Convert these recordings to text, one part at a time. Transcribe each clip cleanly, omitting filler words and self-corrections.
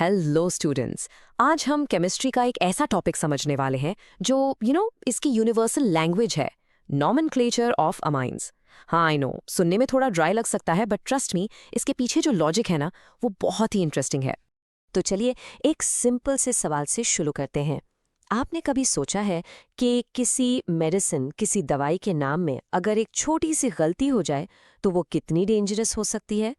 Hello students. आज हम chemistry का एक ऐसा टॉपिक समझने वाले हैं जो इसकी यूनिवर्सल लैंग्वेज है, नॉमेनक्लेचर ऑफ अमाइंस। हाँ आई नो, सुनने में थोड़ा ड्राई लग सकता है, बट ट्रस्ट मी, इसके पीछे जो लॉजिक है ना, वो बहुत ही इंटरेस्टिंग है। तो चलिए एक सिंपल से सवाल से शुरू करते हैं। आपने कभी सोचा है कि किसी मेडिसिन, किसी दवाई के नाम में अगर एक छोटी सी गलती हो जाए तो वो कितनी डेंजरस हो सकती है?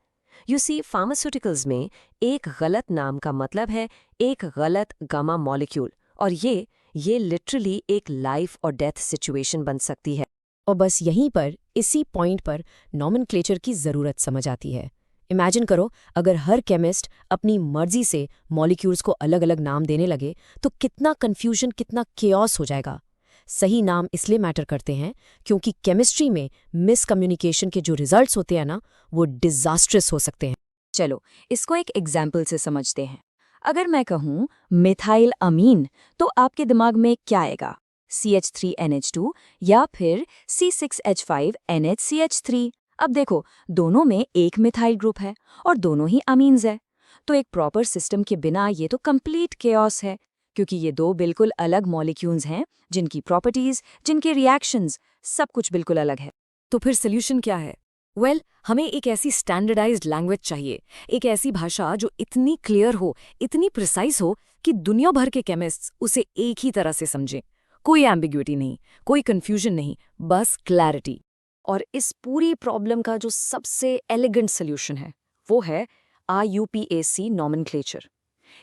यू सी, फार्मास्यूटिकल्स में एक गलत नाम का मतलब है एक गलत गामा मॉलिक्यूल, और ये लिटरली एक लाइफ और डेथ सिचुएशन बन सकती है। और बस यहीं पर, इसी पॉइंट पर नॉमेनक्लेचर की ज़रूरत समझ आती है। इमेजिन करो, अगर हर केमिस्ट अपनी मर्जी से मॉलिक्यूल्स को अलग अलग नाम देने लगे तो कितना कन्फ्यूजन, कितना केओस हो जाएगा। सही नाम इसलिए मैटर करते हैं क्योंकि केमिस्ट्री में मिसकम्युनिकेशन के जो रिजल्ट्स होते हैं ना, वो डिजास्ट्रस हो सकते हैं। चलो इसको एक एग्जाम्पल से समझते हैं। अगर मैं कहूँ मिथाइल अमीन, तो आपके दिमाग में क्या आएगा? CH3NH2 या फिर C6H5NHCH3? अब देखो, दोनों में एक मिथाइल ग्रुप है और दोनों ही अमीन्स है। तो एक प्रॉपर सिस्टम के बिना ये तो कंप्लीट केओस है, क्योंकि ये दो बिल्कुल अलग मॉलिक्यूल्स हैं जिनकी प्रॉपर्टीज, जिनके रिएक्शंस, सब कुछ बिल्कुल अलग है। तो फिर सोल्यूशन क्या है? वेल, हमें एक ऐसी स्टैंडर्डाइज्ड लैंग्वेज चाहिए, एक ऐसी भाषा जो इतनी क्लियर हो, इतनी प्रिसाइज हो कि दुनिया भर के केमिस्ट्स उसे एक ही तरह से समझें। कोई एम्बिग्युइटी नहीं, कोई कंफ्यूजन नहीं, बस क्लैरिटी। और इस पूरी प्रॉब्लम का जो सबसे एलिगेंट सोल्यूशन है, वो है IUPAC नॉमेनक्लेचर।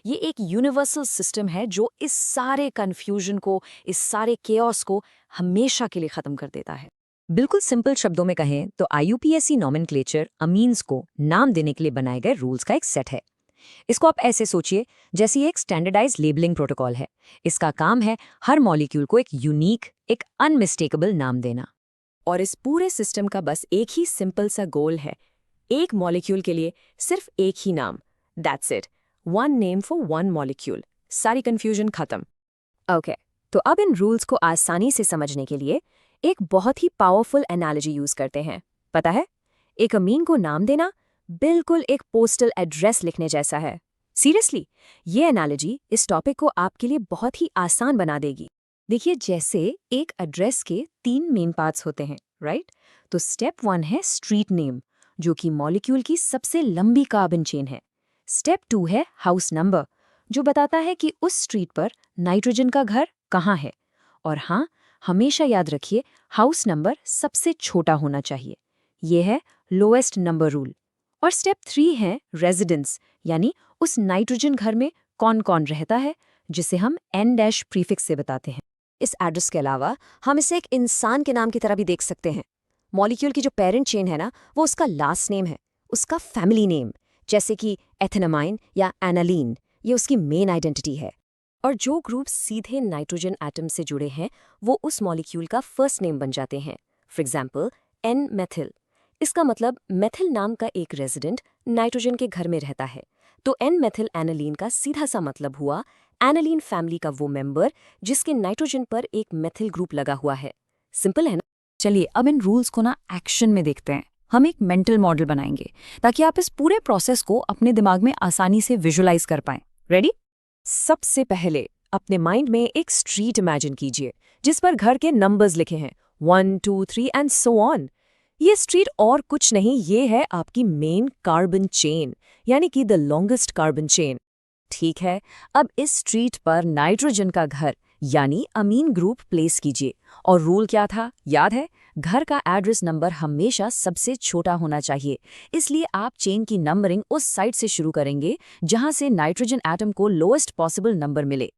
ये एक यूनिवर्सल सिस्टम है जो इस सारे कन्फ्यूजन को, इस सारे केओस को हमेशा के लिए खत्म कर देता है। बिल्कुल सिंपल शब्दों में कहें तो IUPAC नॉमेनक्लेचर अमीन्स को नाम देने के लिए बनाए गए रूल्स का एक सेट है। इसको आप ऐसे सोचिए जैसे एक स्टैंडर्डाइज लेबलिंग प्रोटोकॉल है। इसका काम है हर मॉलिक्यूल को एक यूनिक, एक अनमिस्टेकेबल नाम देना। और इस पूरे सिस्टम का बस एक ही सिंपल सा गोल है, एक मॉलिक्यूल के लिए सिर्फ एक ही नाम। That's it, one name for one molecule. सारी कंफ्यूजन खत्म। ओके, तो अब इन रूल्स को आसानी से समझने के लिए एक बहुत ही पावरफुल एनालॉजी यूज करते हैं। पता है, एक अमीन को नाम देना बिल्कुल एक पोस्टल एड्रेस लिखने जैसा है। सीरियसली, ये एनालॉजी इस टॉपिक को आपके लिए बहुत ही आसान बना देगी। देखिए, जैसे एक एड्रेस के 3 मेन पार्ट्स होते हैं, राइट? तो स्टेप 1 है स्ट्रीट नेम, जो कि मॉलिक्यूल की सबसे लंबी कार्बन चेन है। स्टेप 2 है हाउस नंबर, जो बताता है कि उस स्ट्रीट पर नाइट्रोजन का घर कहाँ है। और हाँ, हमेशा याद रखिए, हाउस नंबर सबसे छोटा होना चाहिए। ये है लोएस्ट नंबर रूल। और स्टेप 3 है रेजिडेंस, यानी उस नाइट्रोजन घर में कौन कौन रहता है, जिसे हम N- प्रीफिक्स से बताते हैं। इस एड्रेस के अलावा हम इसे एक इंसान के नाम की तरह भी देख सकते हैं। मॉलिक्यूल की जो पेरेंट चेन है ना, वो उसका लास्ट नेम है, उसका फैमिली नेम, जैसे कि एथेनामाइन या एनालीन, ये उसकी मेन आइडेंटिटी है। और जो ग्रुप सीधे नाइट्रोजन एटम से जुड़े हैं, वो उस मॉलिक्यूल का फर्स्ट नेम बन जाते हैं। For example, N methyl. इसका मतलब मेथिल नाम का एक रेजिडेंट नाइट्रोजन के घर में रहता है। तो N-मेथिल एनालीन का सीधा सा मतलब हुआ एनालीन फैमिली का वो मेंबर जिसके नाइट्रोजन पर एक मेथिल ग्रुप लगा हुआ है। सिंपल है ना? चलिए अब इन रूल्स को ना एक्शन में देखते हैं। हम एक मेंटल मॉडल बनाएंगे ताकि आप इस पूरे प्रोसेस को अपने दिमाग में आसानी से विजुलाइज कर पाएं। रेडी? सबसे पहले अपने माइंड में एक स्ट्रीट इमेजिन कीजिए जिस पर घर के नंबर्स लिखे हैं, 1 2 3 एंड सो ऑन। ये स्ट्रीट और कुछ नहीं, ये है आपकी मेन कार्बन चेन, यानी कि द लॉन्गेस्ट कार्बन चेन। ठीक है, अब इस स्ट्रीट पर नाइट्रोजन का घर यानी अमीन ग्रुप प्लेस कीजिए। और रूल क्या था, याद है? घर का एड्रेस नंबर हमेशा सबसे छोटा होना चाहिए, इसलिए आप चेन की नंबरिंग उस साइड से शुरू करेंगे जहां से नाइट्रोजन एटम को लोएस्ट पॉसिबल नंबर मिले।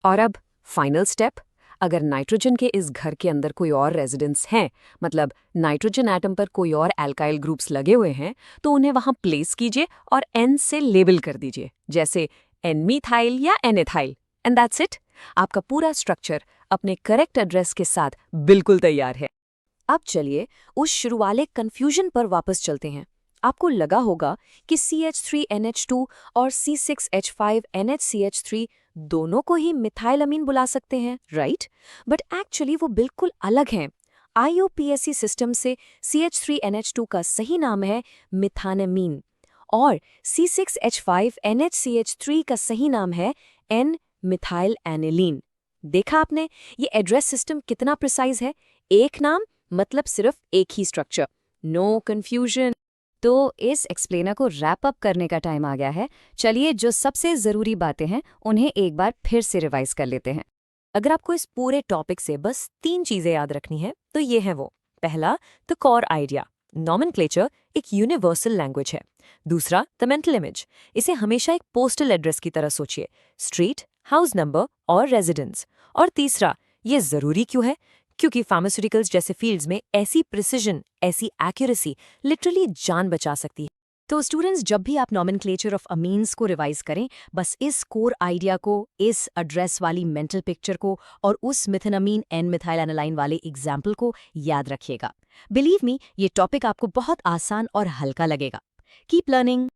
और अब फाइनल स्टेप, अगर नाइट्रोजन के इस घर के अंदर कोई और रेजिडेंस हैं, मतलब नाइट्रोजन एटम पर कोई और एल्काइल ग्रुप्स लगे हुए हैं, तो उन्हें वहां प्लेस कीजिए और N से लेबल कर दीजिए, जैसे N-मिथाइल या N-एथाइल। एंड दैट्स इट, आपका पूरा स्ट्रक्चर अपने करेक्ट एड्रेस के साथ बिल्कुल तैयार है। अब चलिए उस शुरू वाले कंफ्यूजन पर वापस चलते हैं। आपको लगा होगा कि CH3NH2 और C6H5NHCH3 दोनों को ही मिथाइल अमीन बुला सकते हैं, राइट? बट एक्चुअली वो बिल्कुल अलग हैं। IUPAC सिस्टम से CH3NH2 का सही नाम है मिथानेमीन, और C6H5NHCH3 का सही नाम है N-मिथाइल एनिलीन। देखा आपने, ये एड्रेस सिस्टम कितना प्रिसाइज है। एक नाम मतलब सिर्फ एक ही स्ट्रक्चर, नो कंफ्यूजन। तो इस एक्सप्लेनर को रैप अप करने का टाइम आ गया है। चलिए जो सबसे ज़रूरी बातें हैं उन्हें एक बार फिर से रिवाइज कर लेते हैं। अगर आपको इस पूरे टॉपिक से बस 3 चीज़ें याद रखनी है तो ये है वो। पहला, द कोर आइडिया, नॉमेनक्लेचर एक यूनिवर्सल लैंग्वेज है। दूसरा, द मेंटल इमेज, इसे हमेशा एक पोस्टल एड्रेस की तरह सोचिए, स्ट्रीट, हाउस नंबर और रेजिडेंस। और तीसरा, ये ज़रूरी क्यों है? क्योंकि फार्मास्यूटिकल्स जैसे फील्ड्स में ऐसी प्रिसिजन, ऐसी एक्यूरेसी लिटरली जान बचा सकती है। तो स्टूडेंट्स, जब भी आप नॉमेनक्लेचर ऑफ अमीन्स को रिवाइज करें, बस इस कोर आइडिया को, इस एड्रेस वाली मेंटल पिक्चर को और उस मिथेनामीन एन मिथाइल एनालाइन वाले एग्जाम्पल को याद रखिएगा। बिलीव मी, ये टॉपिक आपको बहुत आसान और हल्का लगेगा। Keep learning.